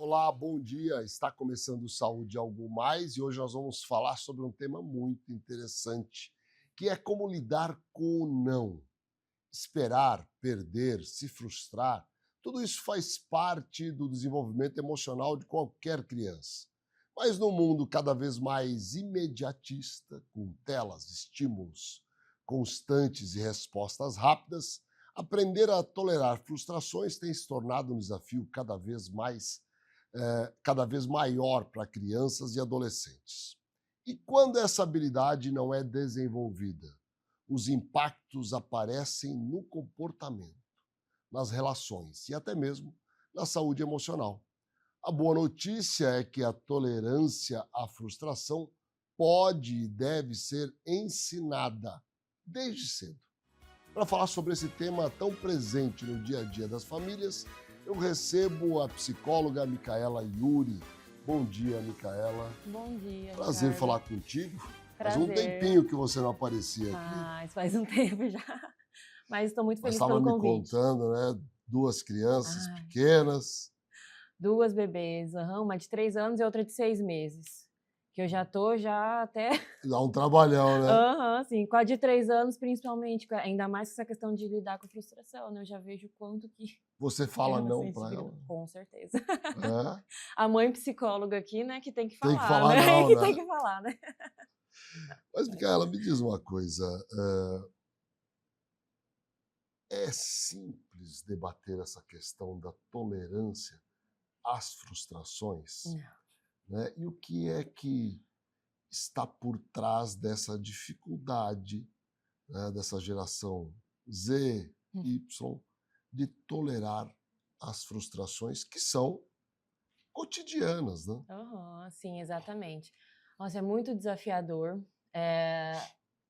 Olá, bom dia. Está começando o Saúde Algo Mais e hoje nós vamos falar sobre um tema muito interessante, que é como lidar com o não. Esperar, perder, se frustrar, tudo isso faz parte do desenvolvimento emocional de qualquer criança. Mas num mundo cada vez mais imediatista, com telas, estímulos constantes e respostas rápidas, aprender a tolerar frustrações tem se tornado um desafio cada vez maior para crianças e adolescentes. E quando essa habilidade não é desenvolvida, os impactos aparecem no comportamento, nas relações e até mesmo na saúde emocional. A boa notícia é que a tolerância à frustração pode e deve ser ensinada desde cedo. Para falar sobre esse tema tão presente no dia a dia das famílias, eu recebo a psicóloga Micaela Yuri. Bom dia, Micaela. Bom dia, Prazer Ricardo. falar contigo. Faz Prazer. um tempinho que você não aparecia aqui. Isso faz um tempo já. Mas estou muito Mas feliz estava pelo me convite. contando, né? Duas crianças Ai, pequenas. duas bebês, uma de 3 anos e outra de 6 meses. Que eu já tô até... Dá um trabalhão, né? Sim, com a de 3 anos, principalmente, ainda mais com essa questão de lidar com a frustração, né? Eu já vejo o quanto que Você fala ela não sente para ela? com certeza. É? A mãe psicóloga aqui, né, que tem que Tem que falar, falar né? não, Que tem né? que falar, né? Mas, Micaela, me diz uma coisa. É simples debater essa questão da tolerância às frustrações, né? E o que é que está por trás dessa dificuldade, né, dessa geração Z, Y, de tolerar as frustrações que são cotidianas, né? Sim, exatamente. Nossa, é muito desafiador,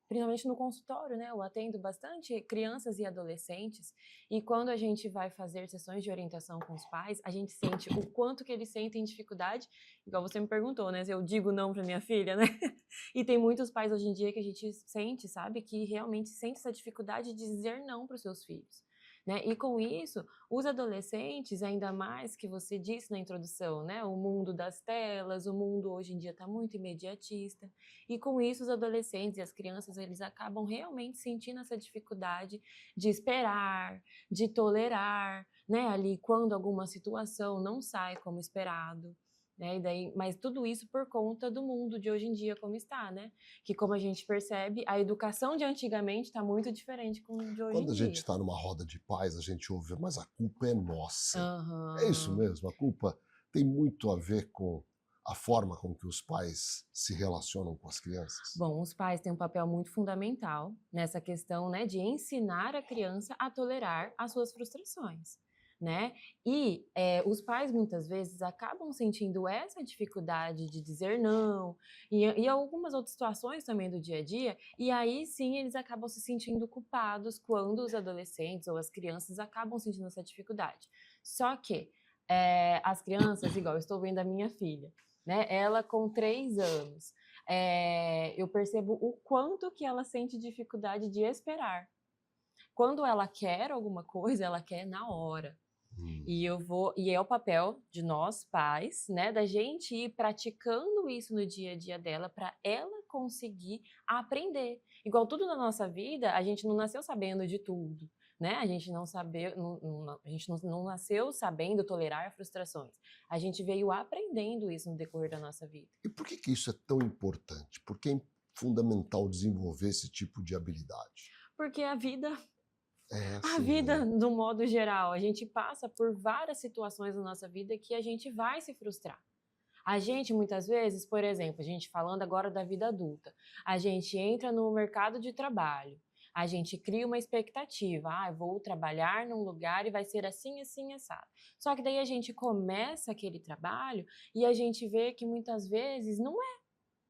principalmente no consultório, né? Eu atendo bastante crianças e adolescentes, e quando a gente vai fazer sessões de orientação com os pais, a gente sente o quanto que eles sentem dificuldade, igual você me perguntou, né? Se eu digo não para minha filha, né? E tem muitos pais hoje em dia que a gente sente, sabe? Que realmente sente essa dificuldade de dizer não para os seus filhos. Né? E com isso, os adolescentes, ainda mais que você disse na introdução, né? O mundo das telas, o mundo hoje em dia está muito imediatista. E com isso, os adolescentes e as crianças, eles acabam realmente sentindo essa dificuldade de esperar, de tolerar, né? Ali, quando alguma situação não sai como esperado. Né? E daí, mas tudo isso por conta do mundo de hoje em dia como está, né? Que como a gente percebe, a educação de antigamente está muito diferente com de hoje Quando em a gente dia. está numa roda de pais, a gente ouve, mas a culpa é nossa. É isso Aham. mesmo, a culpa tem muito a ver com a forma com que os pais se relacionam com as crianças. Bom, os pais têm um papel muito fundamental nessa questão, né, de ensinar a criança a tolerar as suas frustrações, né? E os pais muitas vezes acabam sentindo essa dificuldade de dizer não e algumas outras situações também do dia a dia, e aí sim eles acabam se sentindo culpados quando os adolescentes ou as crianças acabam sentindo essa dificuldade. Só que as crianças, igual eu estou vendo a minha filha, né? Ela com 3 anos, eu percebo o quanto que ela sente dificuldade de esperar. Quando ela quer alguma coisa, ela quer na hora. E é o papel de nós, pais, né, da gente ir praticando isso no dia a dia dela para ela conseguir aprender. Igual tudo na nossa vida, a gente não nasceu sabendo de tudo, né? A gente não nasceu sabendo tolerar frustrações. A gente veio aprendendo isso no decorrer da nossa vida. E por que isso é tão importante? Por que é fundamental desenvolver esse tipo de habilidade? Porque a vida, Né? no modo geral, a gente passa por várias situações na nossa vida que a gente vai se frustrar. A gente, muitas vezes, por exemplo, a gente falando agora da vida adulta, a gente entra no mercado de trabalho, a gente cria uma expectativa, vou trabalhar num lugar e vai ser assim, assim, assado. Só que daí a gente começa aquele trabalho e a gente vê que muitas vezes não é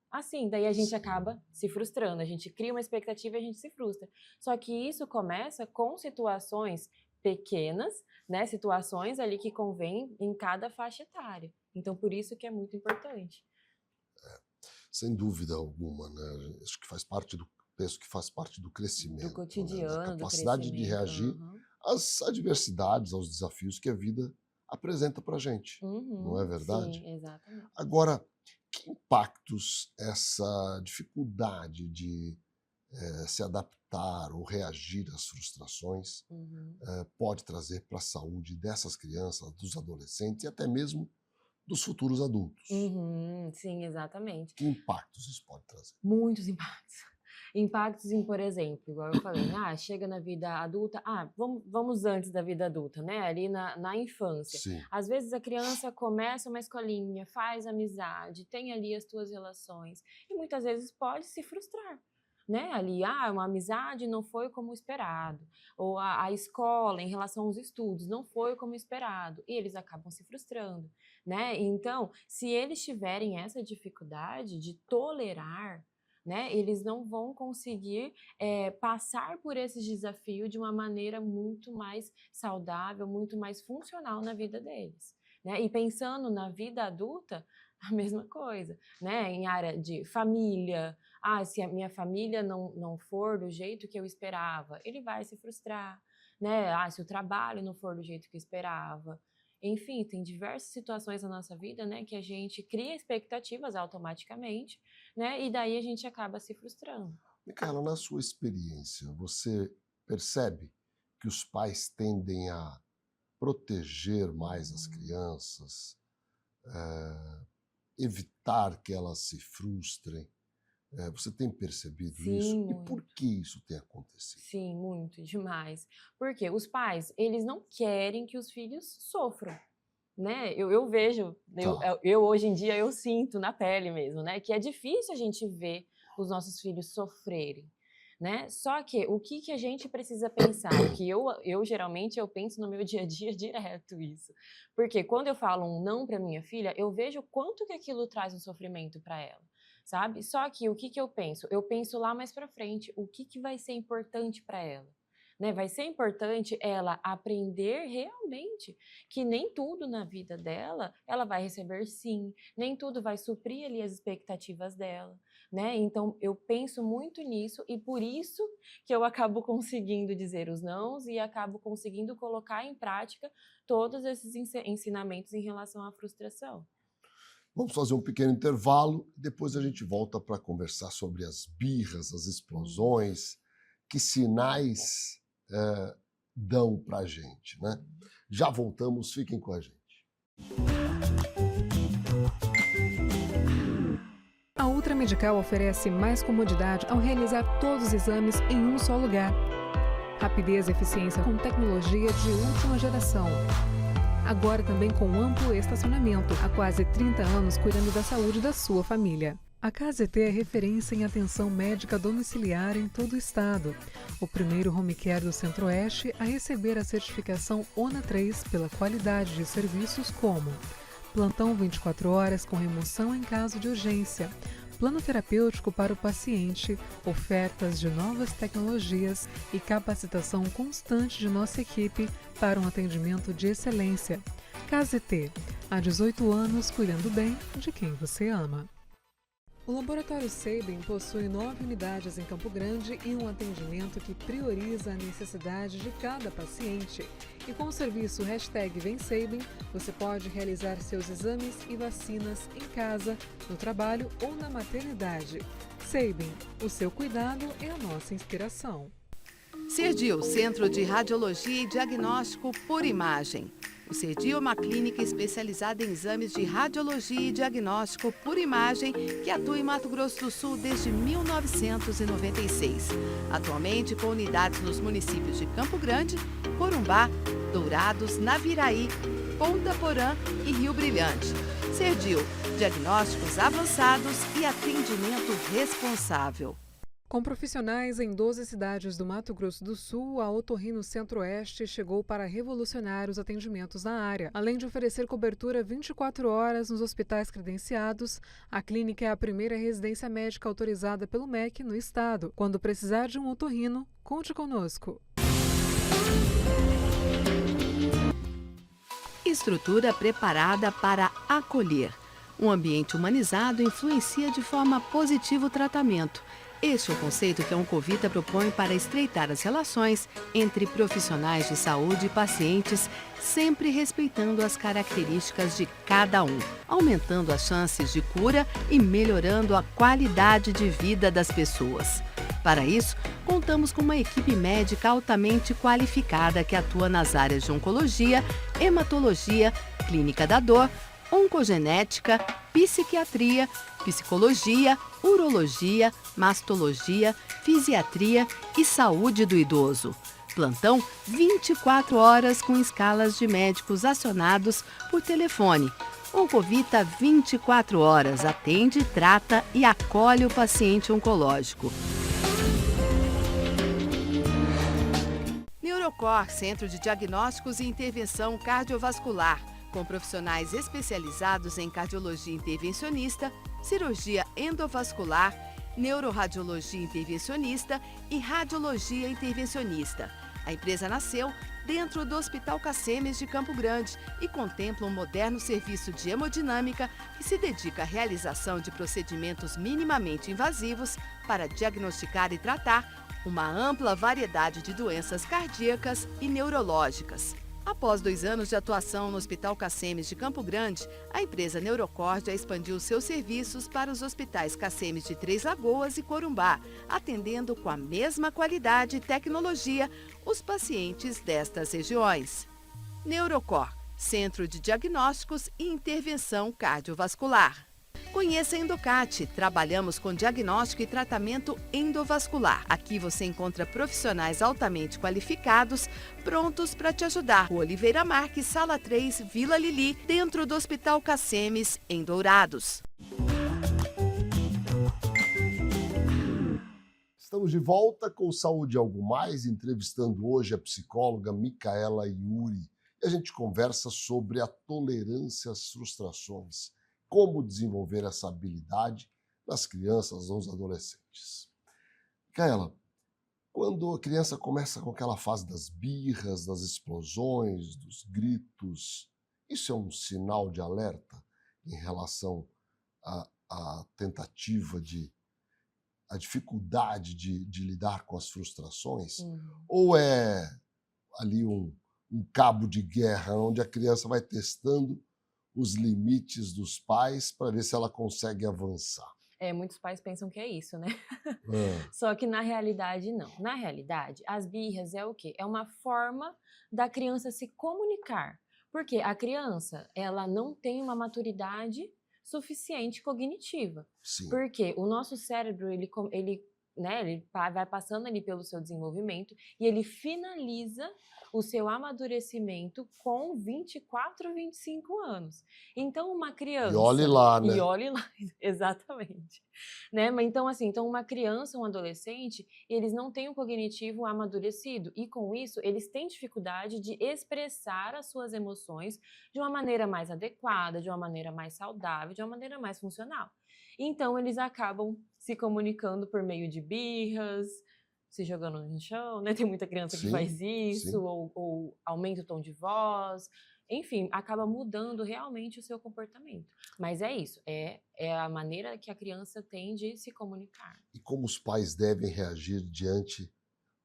assim, daí a gente acaba se frustrando, a gente cria uma expectativa e a gente se frustra. Só que isso começa com situações pequenas, né, situações ali que convém em cada faixa etária. Então, por isso que é muito importante. Sem dúvida alguma, né? Acho que penso que faz parte do crescimento, Do né? Da cotidiano, do capacidade de crescimento. reagir às adversidades, aos desafios que a vida apresenta para a gente, não é verdade? Sim, exatamente. Agora, que impactos essa dificuldade de se adaptar ou reagir às frustrações pode trazer para a saúde dessas crianças, dos adolescentes e até mesmo dos futuros adultos? Sim, exatamente. Que impactos isso pode trazer? Muitos impactos. Impactos em, por exemplo, igual eu falei, chega na vida adulta, vamos antes da vida adulta, né? Ali na infância. Sim, Às vezes a criança começa uma escolinha, faz amizade, tem ali as suas relações e muitas vezes pode se frustrar. Né? Ali, uma amizade não foi como esperado, ou a escola em relação aos estudos não foi como esperado, e eles acabam se frustrando, né? Então, se eles tiverem essa dificuldade de tolerar, né, eles não vão conseguir passar por esses desafios de uma maneira muito mais saudável, muito mais funcional na vida deles. Né? E pensando na vida adulta, a mesma coisa, né? Em área de família, se a minha família não for do jeito que eu esperava, ele vai se frustrar, né? Se o trabalho não for do jeito que eu esperava. Enfim, tem diversas situações na nossa vida, né, que a gente cria expectativas automaticamente, né, e daí a gente acaba se frustrando. Micaela, na sua experiência, você percebe que os pais tendem a proteger mais as crianças, evitar que elas se frustrem? Você tem percebido isso? Sim, E por que isso tem acontecido? Sim, muito, demais. Porque os pais, eles não querem que os filhos sofram, né? Eu vejo, Tá. eu hoje em dia eu sinto na pele mesmo, né? Que é difícil a gente ver os nossos filhos sofrerem, né? Só que o que a gente precisa pensar, que eu geralmente eu penso no meu dia a dia direto isso. Porque quando eu falo um não para minha filha, eu vejo quanto que aquilo traz um sofrimento para ela. Sabe? Só que o que eu penso? Eu penso lá mais para frente, o que vai ser importante para ela? Né? Vai ser importante ela aprender realmente que nem tudo na vida dela ela vai receber sim, nem tudo vai suprir ali as expectativas dela, né? Então eu penso muito nisso e por isso que eu acabo conseguindo dizer os nãos e acabo conseguindo colocar em prática todos esses ensinamentos em relação à frustração. Vamos fazer um pequeno intervalo e depois a gente volta para conversar sobre as birras, as explosões, que sinais dão para a gente, né? Já voltamos, fiquem com a gente. A Ultra Medical oferece mais comodidade ao realizar todos os exames em um só lugar. Rapidez e eficiência com tecnologia de última geração. Agora também com amplo estacionamento, há quase 30 anos cuidando da saúde da sua família. A KZT é referência em atenção médica domiciliar em todo o estado. O primeiro home care do Centro-Oeste a receber a certificação ONA 3 pela qualidade de serviços como plantão 24 horas com remoção em caso de urgência, plano terapêutico para o paciente, ofertas de novas tecnologias e capacitação constante de nossa equipe para um atendimento de excelência. KZT, há 18 anos cuidando bem de quem você ama. O Laboratório Sabin possui 9 unidades em Campo Grande e um atendimento que prioriza a necessidade de cada paciente. E com o serviço #VemSabin, você pode realizar seus exames e vacinas em casa, no trabalho ou na maternidade. Sabin, o seu cuidado é a nossa inspiração. Cerdil, Centro de Radiologia e Diagnóstico por Imagem. O Cerdil é uma clínica especializada em exames de radiologia e diagnóstico por imagem que atua em Mato Grosso do Sul desde 1996. Atualmente com unidades nos municípios de Campo Grande, Corumbá, Dourados, Naviraí, Ponta Porã e Rio Brilhante. Cerdil, diagnósticos avançados e atendimento responsável. Com profissionais em 12 cidades do Mato Grosso do Sul, a Otorrino Centro-Oeste chegou para revolucionar os atendimentos na área. Além de oferecer cobertura 24 horas nos hospitais credenciados, a clínica é a primeira residência médica autorizada pelo MEC no estado. Quando precisar de um otorrino, conte conosco. Estrutura preparada para acolher. Um ambiente humanizado influencia de forma positiva o tratamento. Este é o conceito que a Oncovita propõe para estreitar as relações entre profissionais de saúde e pacientes, sempre respeitando as características de cada um, aumentando as chances de cura e melhorando a qualidade de vida das pessoas. Para isso, contamos com uma equipe médica altamente qualificada que atua nas áreas de oncologia, hematologia, clínica da dor, oncogenética, psiquiatria, psicologia, urologia, mastologia, fisiatria e saúde do idoso. Plantão 24 horas com escalas de médicos acionados por telefone. Oncovita 24 horas atende, trata e acolhe o paciente oncológico. Neurocor, Centro de Diagnósticos e Intervenção Cardiovascular, com profissionais especializados em cardiologia intervencionista, cirurgia endovascular, neuroradiologia intervencionista e radiologia intervencionista. A empresa nasceu dentro do Hospital Cacemes de Campo Grande e contempla um moderno serviço de hemodinâmica que se dedica à realização de procedimentos minimamente invasivos para diagnosticar e tratar uma ampla variedade de doenças cardíacas e neurológicas. Após 2 anos de atuação no Hospital Cacemes de Campo Grande, a empresa Neurocor já expandiu seus serviços para os hospitais Cacemes de Três Lagoas e Corumbá, atendendo com a mesma qualidade e tecnologia os pacientes destas regiões. Neurocor, Centro de Diagnósticos e Intervenção Cardiovascular. Conheça a Endocate. Trabalhamos com diagnóstico e tratamento endovascular. Aqui você encontra profissionais altamente qualificados, prontos para te ajudar. O Oliveira Marques, Sala 3, Vila Lili, dentro do Hospital Cacemes, em Dourados. Estamos de volta com Saúde Algo Mais, entrevistando hoje a psicóloga Micaela Iuri. E a gente conversa sobre a tolerância às frustrações. Como desenvolver essa habilidade nas crianças, nos adolescentes. Micaela, quando a criança começa com aquela fase das birras, das explosões, dos gritos, isso é um sinal de alerta em relação à tentativa a dificuldade de lidar com as frustrações? Ou é ali um cabo de guerra onde a criança vai testando os limites dos pais para ver se ela consegue avançar? Muitos pais pensam que é isso, né? Só que na realidade não. Na realidade, as birras é o quê? É uma forma da criança se comunicar. Porque a criança, ela não tem uma maturidade suficiente cognitiva. Sim. Porque o nosso cérebro, ele vai passando ali pelo seu desenvolvimento e ele finaliza o seu amadurecimento com 24, 25 anos. Então, uma criança... E olhe lá, né? E olhe lá, exatamente. Né? Mas então, uma criança, um adolescente, eles não têm um cognitivo amadurecido. E, com isso, eles têm dificuldade de expressar as suas emoções de uma maneira mais adequada, de uma maneira mais saudável, de uma maneira mais funcional. Então, eles acabam se comunicando por meio de birras, se jogando no chão, né? Tem muita criança que faz isso, ou aumenta o tom de voz. Enfim, acaba mudando realmente o seu comportamento. Mas é isso, é a maneira que a criança tem de se comunicar. E como os pais devem reagir diante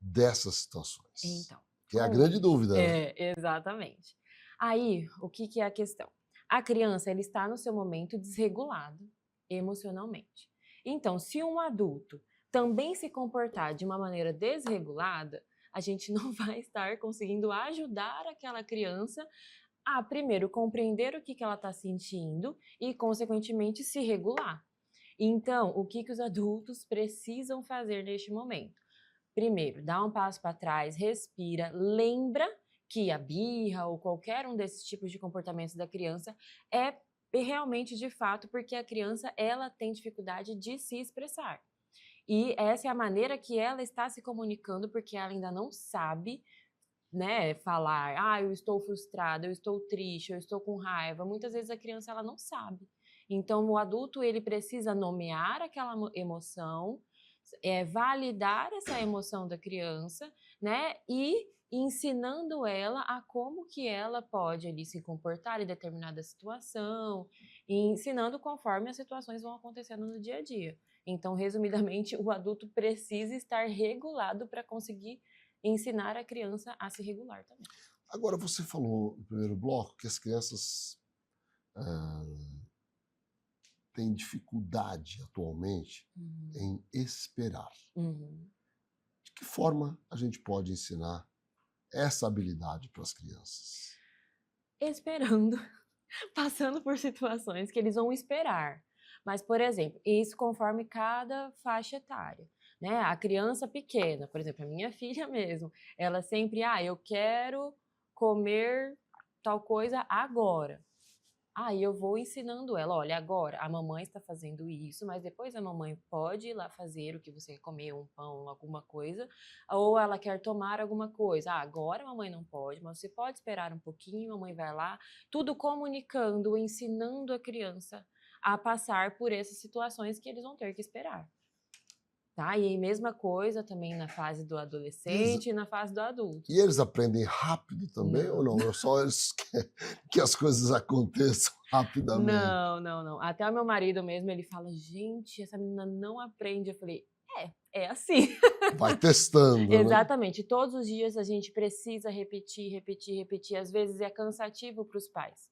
dessas situações? Então. Que é a grande dúvida, né? Exatamente. Aí, o que é a questão? A criança, ela está no seu momento desregulado emocionalmente. Então, se um adulto também se comportar de uma maneira desregulada, a gente não vai estar conseguindo ajudar aquela criança a, primeiro, compreender o que ela está sentindo e, consequentemente, se regular. Então, o que os adultos precisam fazer neste momento? Primeiro, dá um passo para trás, respira, lembra que a birra ou qualquer um desses tipos de comportamentos da criança é realmente, de fato, porque a criança ela tem dificuldade de se expressar. E essa é a maneira que ela está se comunicando, porque ela ainda não sabe, né, falar, eu estou frustrada, eu estou triste, eu estou com raiva. Muitas vezes a criança ela não sabe. Então, o adulto ele precisa nomear aquela emoção, validar essa emoção da criança, né, e ensinando ela a como que ela pode ali se comportar em determinada situação. e ensinando conforme as situações vão acontecendo no dia a dia. Então, resumidamente, o adulto precisa estar regulado para conseguir ensinar a criança a se regular também. Agora, você falou no primeiro bloco que as crianças têm dificuldade atualmente em esperar. De que forma a gente pode ensinar essa habilidade para as crianças? Esperando, passando por situações que eles vão esperar. Mas, por exemplo, isso conforme cada faixa etária, né? A criança pequena, por exemplo, a minha filha mesmo, ela sempre, eu quero comer tal coisa agora. Aí eu vou ensinando ela, olha, agora a mamãe está fazendo isso, mas depois a mamãe pode ir lá fazer o que você quer comer, um pão, alguma coisa, ou ela quer tomar alguma coisa. Agora a mamãe não pode, mas você pode esperar um pouquinho, a mamãe vai lá, tudo comunicando, ensinando a criança a passar por essas situações que eles vão ter que esperar. Tá? E aí, mesma coisa também na fase do adolescente e na fase do adulto. E eles aprendem rápido também ou não? Ou só eles querem que as coisas aconteçam rapidamente? Não. Até o meu marido mesmo, ele fala, gente, essa menina não aprende. Eu falei, é assim. Vai testando, né? Exatamente. Todos os dias a gente precisa repetir. Às vezes é cansativo para os pais.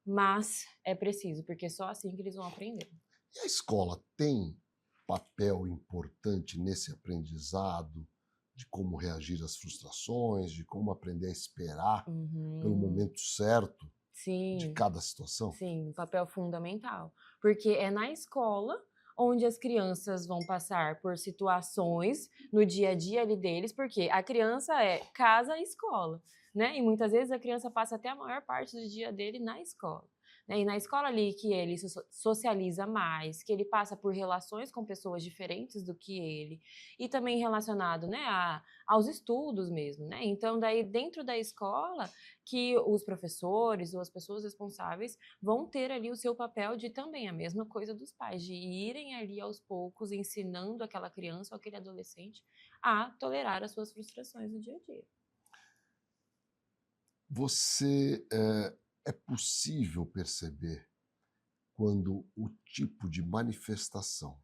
Mas é preciso, porque é só assim que eles vão aprender. E a escola tem papel importante nesse aprendizado de como reagir às frustrações, de como aprender a esperar pelo momento certo de cada situação? Sim, um papel fundamental. Porque é na escola onde as crianças vão passar por situações no dia a dia ali deles, porque a criança é casa e escola, né? E muitas vezes a criança passa até a maior parte do dia dele na escola. E na escola ali que ele socializa mais, que ele passa por relações com pessoas diferentes do que ele, e também relacionado, né, aos estudos mesmo, né? Então, daí dentro da escola que os professores ou as pessoas responsáveis vão ter ali o seu papel de também a mesma coisa dos pais, de irem ali aos poucos ensinando aquela criança ou aquele adolescente a tolerar as suas frustrações no dia a dia. É possível perceber quando o tipo de manifestação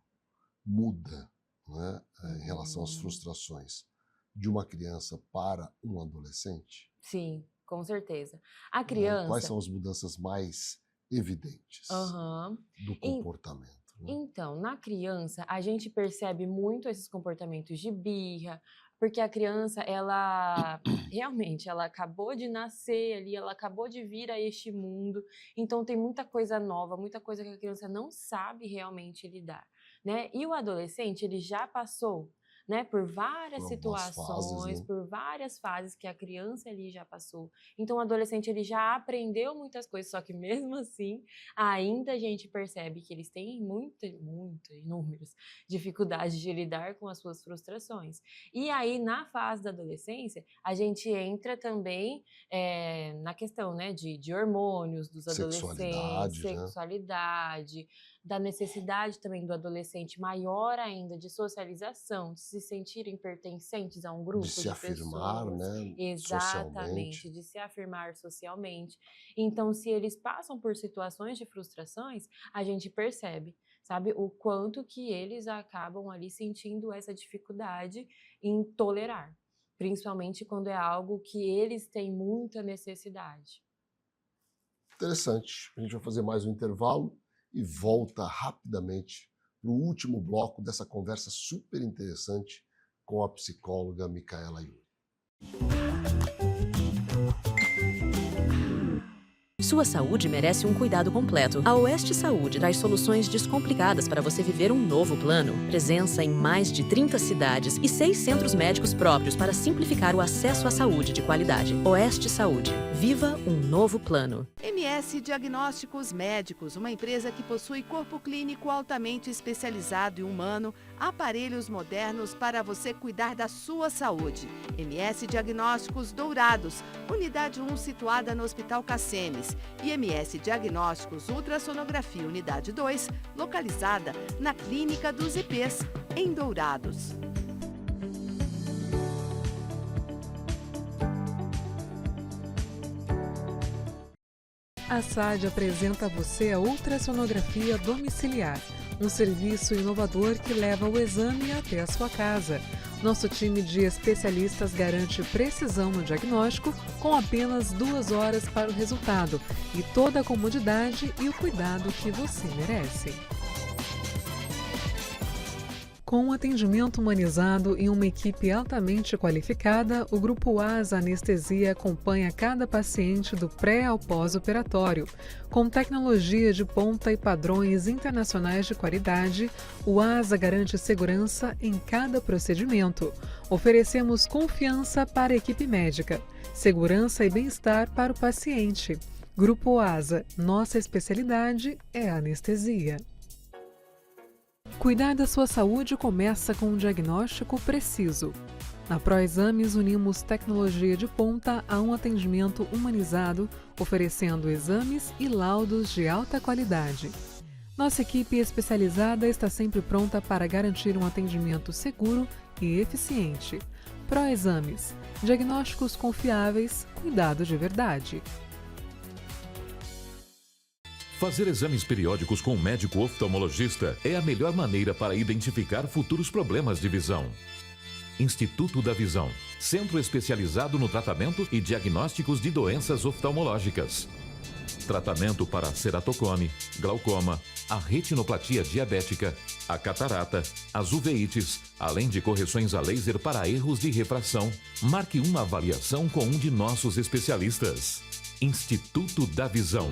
muda, né, em relação às frustrações de uma criança para um adolescente? Sim, com certeza. A criança... Quais são as mudanças mais evidentes do comportamento? Então, na criança, a gente percebe muito esses comportamentos de birra, porque a criança, ela realmente, ela acabou de nascer ali, ela acabou de vir a este mundo, então tem muita coisa nova, muita coisa que a criança não sabe realmente lidar, né? E o adolescente, ele já passou, né, por várias situações, por várias fases que a criança ali já passou. Então, o adolescente ele já aprendeu muitas coisas, só que mesmo assim, ainda a gente percebe que eles têm inúmeras dificuldades de lidar com as suas frustrações. E aí, na fase da adolescência, a gente entra também na questão, né, de hormônios dos adolescentes, sexualidade, da necessidade também do adolescente maior ainda de socialização, de se sentirem pertencentes a um grupo de pessoas. De se afirmar, né? Exatamente, socialmente. de se afirmar socialmente. Então, se eles passam por situações de frustrações, a gente percebe, sabe, o quanto que eles acabam ali sentindo essa dificuldade em tolerar, principalmente quando é algo que eles têm muita necessidade. Interessante. A gente vai fazer mais um intervalo e volta rapidamente para o último bloco dessa conversa super interessante com a psicóloga Micaela Yuri. Sua saúde merece um cuidado completo. A Oeste Saúde traz soluções descomplicadas para você viver um novo plano. Presença em mais de 30 cidades e 6 centros médicos próprios para simplificar o acesso à saúde de qualidade. Oeste Saúde. Viva um novo plano. MS Diagnósticos Médicos, uma empresa que possui corpo clínico altamente especializado e humano, aparelhos modernos para você cuidar da sua saúde. MS Diagnósticos Dourados, unidade 1 situada no Hospital Cassemes. E MS Diagnósticos Ultrassonografia Unidade 2, localizada na Clínica dos IPs, em Dourados. A SAD apresenta a você a ultrassonografia domiciliar, um serviço inovador que leva o exame até a sua casa. Nosso time de especialistas garante precisão no diagnóstico com apenas 2 horas para o resultado e toda a comodidade e o cuidado que você merece. Com um atendimento humanizado e uma equipe altamente qualificada, o Grupo ASA Anestesia acompanha cada paciente do pré ao pós-operatório. Com tecnologia de ponta e padrões internacionais de qualidade, o ASA garante segurança em cada procedimento. Oferecemos confiança para a equipe médica, segurança e bem-estar para o paciente. Grupo ASA, nossa especialidade é a anestesia. Cuidar da sua saúde começa com um diagnóstico preciso. Na ProExames, unimos tecnologia de ponta a um atendimento humanizado, oferecendo exames e laudos de alta qualidade. Nossa equipe especializada está sempre pronta para garantir um atendimento seguro e eficiente. ProExames, diagnósticos confiáveis, cuidado de verdade. Fazer exames periódicos com um médico oftalmologista é a melhor maneira para identificar futuros problemas de visão. Instituto da Visão, centro especializado no tratamento e diagnósticos de doenças oftalmológicas. Tratamento para ceratocone, glaucoma, a retinoplatia diabética, a catarata, as uveites, além de correções a laser para erros de refração. Marque uma avaliação com um de nossos especialistas. Instituto da Visão.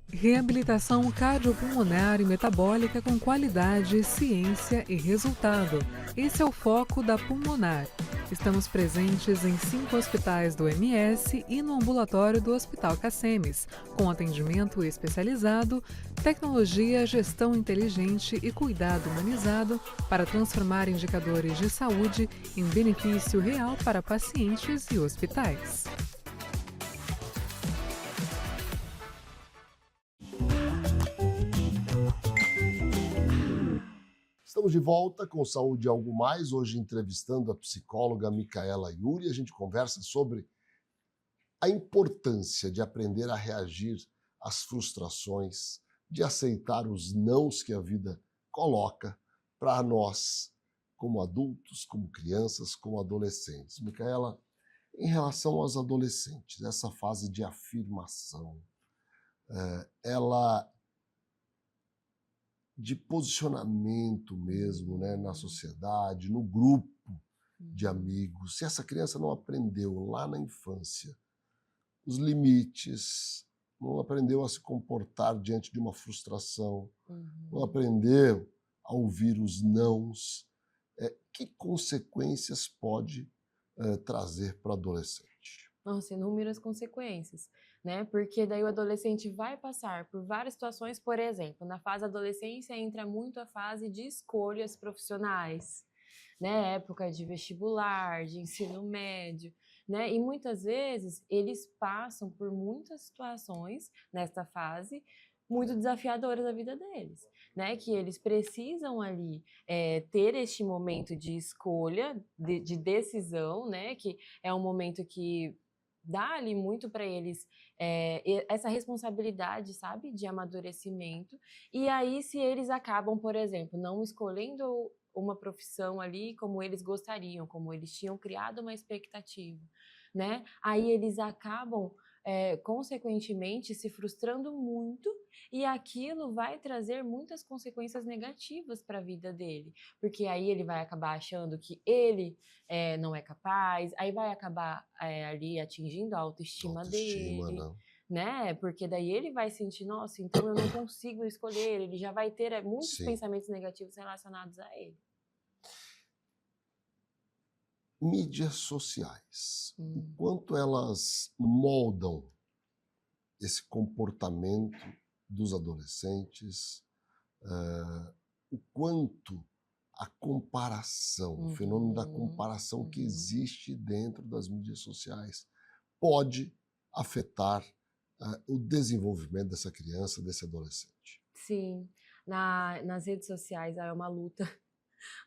Reabilitação cardiopulmonar e metabólica com qualidade, ciência e resultado. Esse é o foco da Pulmonar. Estamos presentes em 5 hospitais do MS e no ambulatório do Hospital Cacemes, com atendimento especializado, tecnologia, gestão inteligente e cuidado humanizado para transformar indicadores de saúde em benefício real para pacientes e hospitais. Estamos de volta com Saúde e Algo Mais, hoje entrevistando a psicóloga Micaela Iuri. A gente conversa sobre a importância de aprender a reagir às frustrações, de aceitar os nãos que a vida coloca para nós, como adultos, como crianças, como adolescentes. Micaela, em relação aos adolescentes, essa fase de afirmação, ela de posicionamento mesmo, né, na sociedade, no grupo de amigos. Se essa criança não aprendeu lá na infância os limites, não aprendeu a se comportar diante de uma frustração, não aprendeu a ouvir os nãos, que consequências pode trazer para o adolescente? Nossa, inúmeras consequências, né? Porque daí o adolescente vai passar por várias situações, por exemplo, na fase da adolescência entra muito a fase de escolhas profissionais, né? Época de vestibular, de ensino médio, né? E muitas vezes eles passam por muitas situações nesta fase muito desafiadoras da vida deles, né? Que eles precisam ali ter este momento de escolha, de decisão, né? Que é um momento que dá ali muito para eles essa responsabilidade, sabe, de amadurecimento. E aí, se eles acabam, por exemplo, não escolhendo uma profissão ali como eles gostariam, como eles tinham criado uma expectativa, né? Aí eles acabam, consequentemente, se frustrando muito e aquilo vai trazer muitas consequências negativas para a vida dele, porque aí ele vai acabar achando que ele não é capaz, aí vai acabar ali atingindo a autoestima dele, não. né? Porque daí ele vai sentir, nossa, então eu não consigo escolher, ele já vai ter muitos pensamentos negativos relacionados a ele. Mídias sociais, o quanto elas moldam esse comportamento dos adolescentes, o quanto a comparação, o fenômeno da comparação que existe dentro das mídias sociais pode afetar o desenvolvimento dessa criança, desse adolescente. Sim, nas redes sociais é uma luta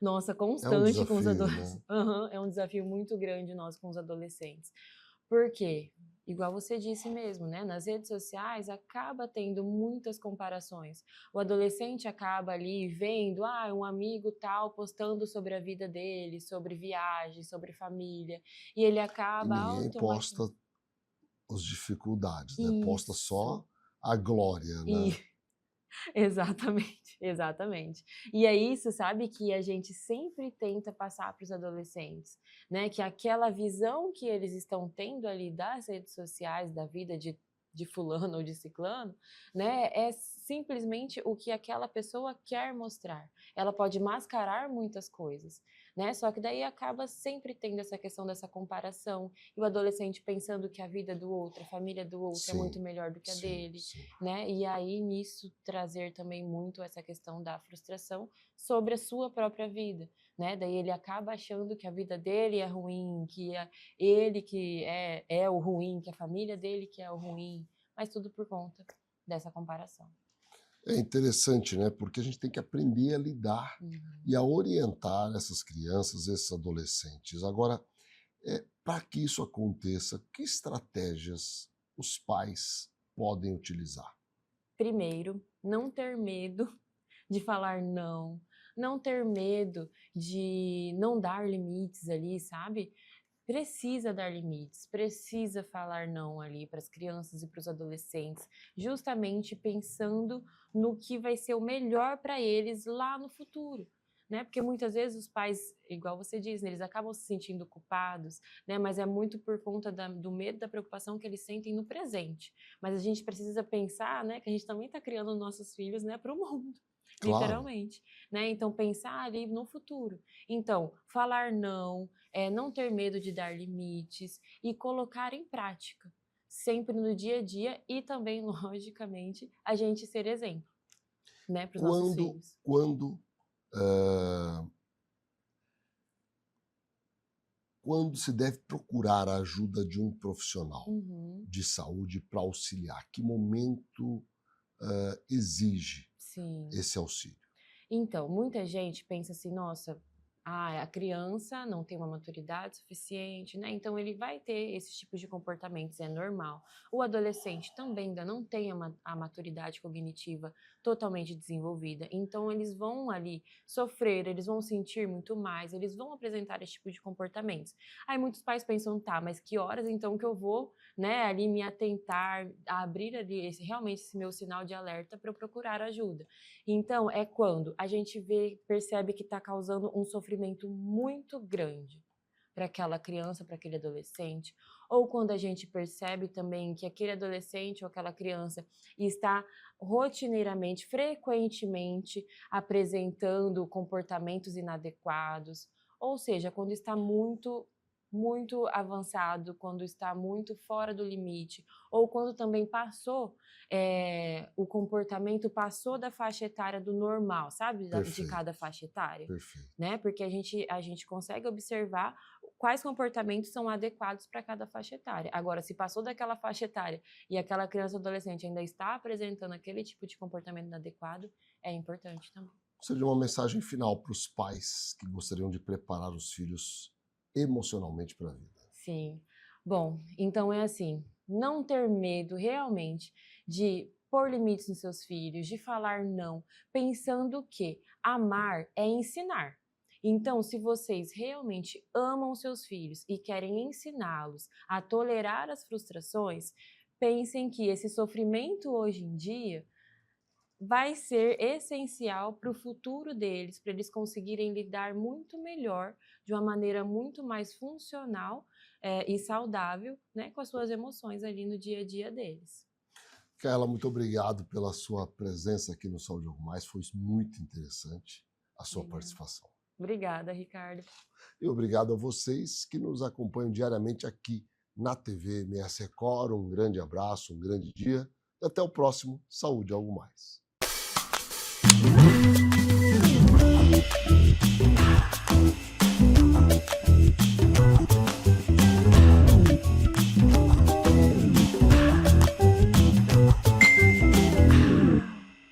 nossa, constante com os adolescentes. Né? É um desafio muito grande nós com os adolescentes. Por quê? igual você disse mesmo, né? Nas redes sociais acaba tendo muitas comparações. O adolescente acaba ali vendo, um amigo tal postando sobre a vida dele, sobre viagem, sobre família, e ele E acaba ninguém posta as dificuldades, né? Posta Isso. só a glória, né? E exatamente, exatamente. E é isso, sabe, que a gente sempre tenta passar para os adolescentes, né? Que aquela visão que eles estão tendo ali das redes sociais, da vida de fulano ou de ciclano, né? É simplesmente o que aquela pessoa quer mostrar. Ela pode mascarar muitas coisas, né? Só que daí acaba sempre tendo essa questão dessa comparação, e o adolescente pensando que a vida do outro, a família do outro é Sim, muito melhor do que a sim, dele, sim. né? E aí nisso trazer também muito essa questão da frustração sobre a sua própria vida, né? Daí ele acaba achando que a vida dele é ruim, que é ele que é o ruim, que a família dele que é o ruim, mas tudo por conta dessa comparação. É interessante, né? Porque a gente tem que aprender a lidar e a orientar essas crianças, esses adolescentes. Agora, para que isso aconteça, que estratégias os pais podem utilizar? Primeiro, não ter medo de falar não, não ter medo de não dar limites ali, sabe? Precisa dar limites, precisa falar não ali para as crianças e para os adolescentes, justamente pensando no que vai ser o melhor para eles lá no futuro, né? Porque muitas vezes os pais, igual você diz, né, eles acabam se sentindo culpados, né? Mas é muito por conta do medo, da preocupação que eles sentem no presente. Mas a gente precisa pensar, né, que a gente também está criando nossos filhos, né, para o mundo. Claro. Literalmente, né? Então pensar ali no futuro. Então, falar não, não ter medo de dar limites e colocar em prática, sempre no dia a dia, e também, logicamente, a gente ser exemplo, né, para os nossos filhos. Quando se deve procurar a ajuda de um profissional Uhum, de saúde para auxiliar? Que momento exige sim. esse auxílio? Então, muita gente pensa assim, nossa, a criança não tem uma maturidade suficiente, né? Então ele vai ter esses tipos de comportamentos, é normal. O adolescente também ainda não tem a maturidade cognitiva totalmente desenvolvida, então eles vão ali sofrer, eles vão sentir muito mais, eles vão apresentar esse tipo de comportamentos. Aí muitos pais pensam, tá, mas que horas então que eu vou, né, ali me atentar, a abrir ali realmente esse meu sinal de alerta para eu procurar ajuda? Então, é quando a gente percebe que está causando um sofrimento muito grande para aquela criança, para aquele adolescente, ou quando a gente percebe também que aquele adolescente ou aquela criança está rotineiramente, frequentemente apresentando comportamentos inadequados, ou seja, quando está muito avançado, quando está muito fora do limite, ou quando também passou, o comportamento passou da faixa etária do normal, sabe? De Perfeito. cada faixa etária. Perfeito. Né? Porque a gente consegue observar quais comportamentos são adequados para cada faixa etária. Agora, se passou daquela faixa etária e aquela criança ou adolescente ainda está apresentando aquele tipo de comportamento inadequado, é importante também. Seria uma mensagem final para os pais que gostariam de preparar os filhos emocionalmente para a vida. Sim. Bom, então é assim, não ter medo realmente de pôr limites nos seus filhos, de falar não, pensando que amar é ensinar. Então, se vocês realmente amam seus filhos e querem ensiná-los a tolerar as frustrações, pensem que esse sofrimento hoje em dia vai ser essencial para o futuro deles, para eles conseguirem lidar muito melhor, de uma maneira muito mais funcional e saudável, né, com as suas emoções ali no dia a dia deles. Kaela, muito obrigado pela sua presença aqui no Saúde Algo Mais, foi muito interessante a sua participação. Obrigada, Ricardo. E obrigado a vocês que nos acompanham diariamente aqui na TV MS Record. Um grande abraço, um grande dia e até o próximo Saúde Algo Mais.